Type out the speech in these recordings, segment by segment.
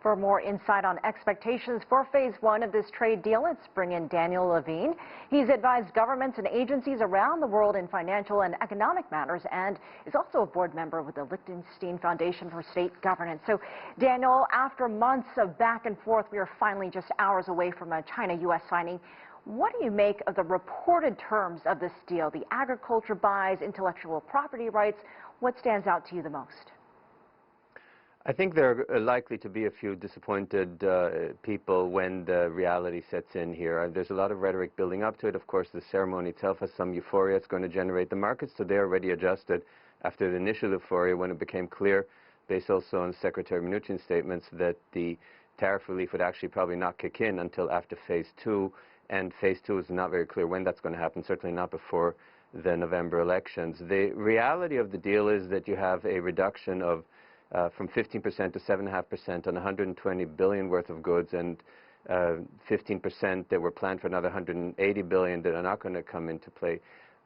For more insight on expectations for phase one of this trade deal, let's bring in Daniel Levin. He's advised governments and agencies around the world in financial and economic matters and is also a board member with the Liechtenstein Foundation for State Governance. So, Daniel, after months of back and forth, we are finally just hours away from a China-U.S. signing. What do you make of the reported terms of this deal, the agriculture buys, intellectual property rights? What stands out to you the most? I think there are likely to be a few disappointed people when the reality sets in here. There's a lot of rhetoric building up to it. Of course, the ceremony itself has some euphoria. It's going to generate the markets, so they're already adjusted after the initial euphoria when it became clear, based also on Secretary Mnuchin's statements, that the tariff relief would actually probably not kick in until after phase two, and phase two is not very clear when that's going to happen, certainly not before the November elections. The reality of the deal is that you have a reduction of from 15% to 7.5% on 120 billion worth of goods, and 15% that were planned for another 180 billion that are not going to come into play.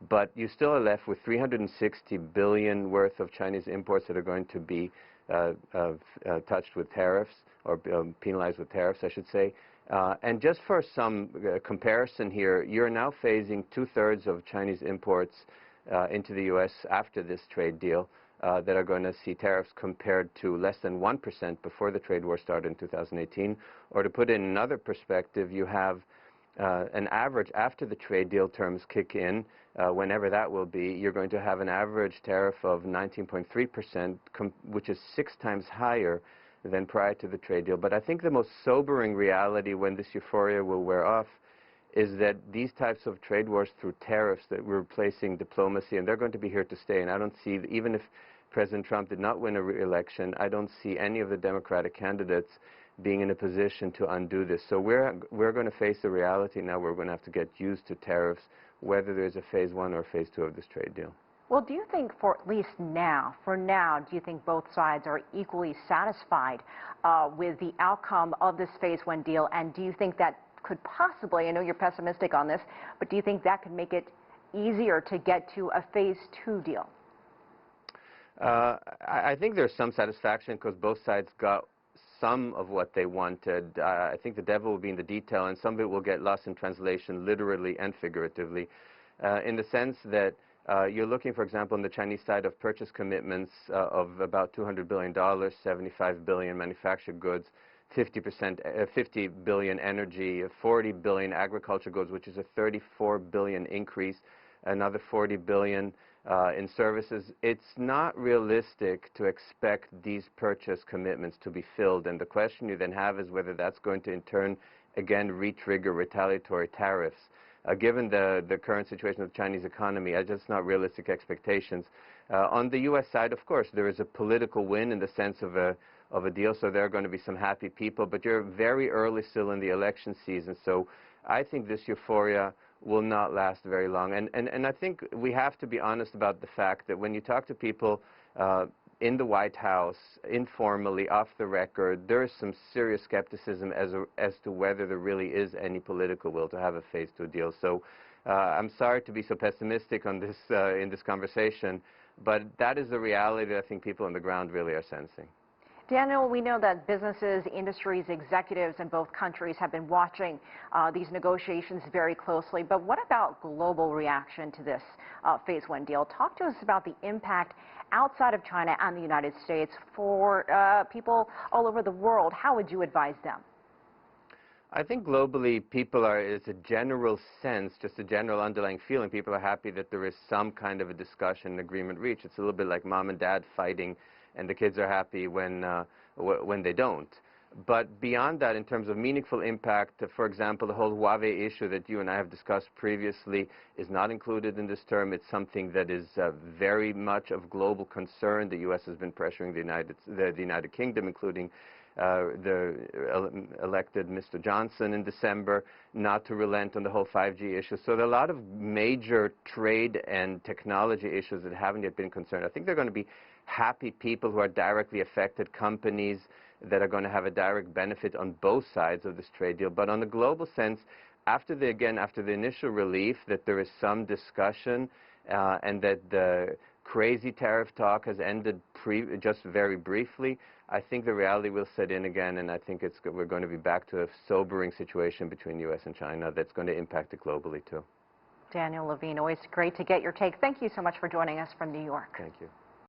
But you still are left with 360 billion worth of Chinese imports that are going to be touched with tariffs, or penalized with tariffs, I should say. And just for some comparison here, you're now phasing 2/3 of Chinese imports into the U.S. after this trade deal. That are going to see tariffs compared to less than 1% before the trade war started in 2018. Or to put it in another perspective, you have an average after the trade deal terms kick in, whenever that will be, you're going to have an average tariff of 19.3%, which is 6 times higher than prior to the trade deal. But I think the most sobering reality when this euphoria will wear off is that these types of trade wars through tariffs that we're replacing diplomacy, and they're going to be here to stay. And I don't see, even if President Trump did not win a re-election, I don't see any of the Democratic candidates being in a position to undo this. So we're going to face the reality now. We're going to have to get used to tariffs, whether there's a phase one or phase two of this trade deal. Well, do you think for at least now, do you think both sides are equally satisfied with the outcome of this phase one deal? And do you think that could possibly, I know you're pessimistic on this, but do you think that could make it easier to get to a phase two deal? I think there's some satisfaction because both sides got some of what they wanted. I think the devil will be in the detail, and some of it will get lost in translation, literally and figuratively, in the sense that you're looking, for example, on the Chinese side of purchase commitments of about $200 billion, 75 billion manufactured goods, 50 billion energy, 40 billion agriculture goods, which is a 34 billion increase, another 40 billion in services. It's not realistic to expect these purchase commitments to be filled, and the question you then have is whether that's going to in turn again re-trigger retaliatory tariffs. Given the current situation of the Chinese economy, just not realistic expectations. On the U.S. side, of course, there is a political win in the sense of a deal, so there are going to be some happy people, but you're very early still in the election season, so I think this euphoria will not last very long. And I think we have to be honest about the fact that when you talk to people in the White House, informally, off the record, there is some serious skepticism as to whether there really is any political will to have a phase two deal. So I'm sorry to be so pessimistic on this in this conversation, but that is the reality that I think people on the ground really are sensing. Daniel, we know that businesses, industries, executives in both countries have been watching these negotiations very closely. But what about global reaction to this phase one deal? Talk to us about the impact outside of China and the United States for people all over the world. How would you advise them? I think globally, people are, it's a general sense, just a general underlying feeling, people are happy that there is some kind of a discussion and agreement reached. It's a little bit like mom and dad fighting, and the kids are happy when they don't. But beyond that, in terms of meaningful impact, for example, the whole Huawei issue that you and I have discussed previously is not included in this term. It's something that is very much of global concern. The U.S. has been pressuring the United Kingdom, including the elected Mr. Johnson in December, not to relent on the whole 5G issue. So there are a lot of major trade and technology issues that haven't yet been concerned. I think they're going to be happy people who are directly affected, companies that are going to have a direct benefit on both sides of this trade deal. But on the global sense, after the initial relief, that there is some discussion and that the crazy tariff talk has ended just very briefly, I think the reality will set in again, and I think we're going to be back to a sobering situation between U.S. and China that's going to impact it globally too. Daniel Levin, always great to get your take. Thank you so much for joining us from New York. Thank you.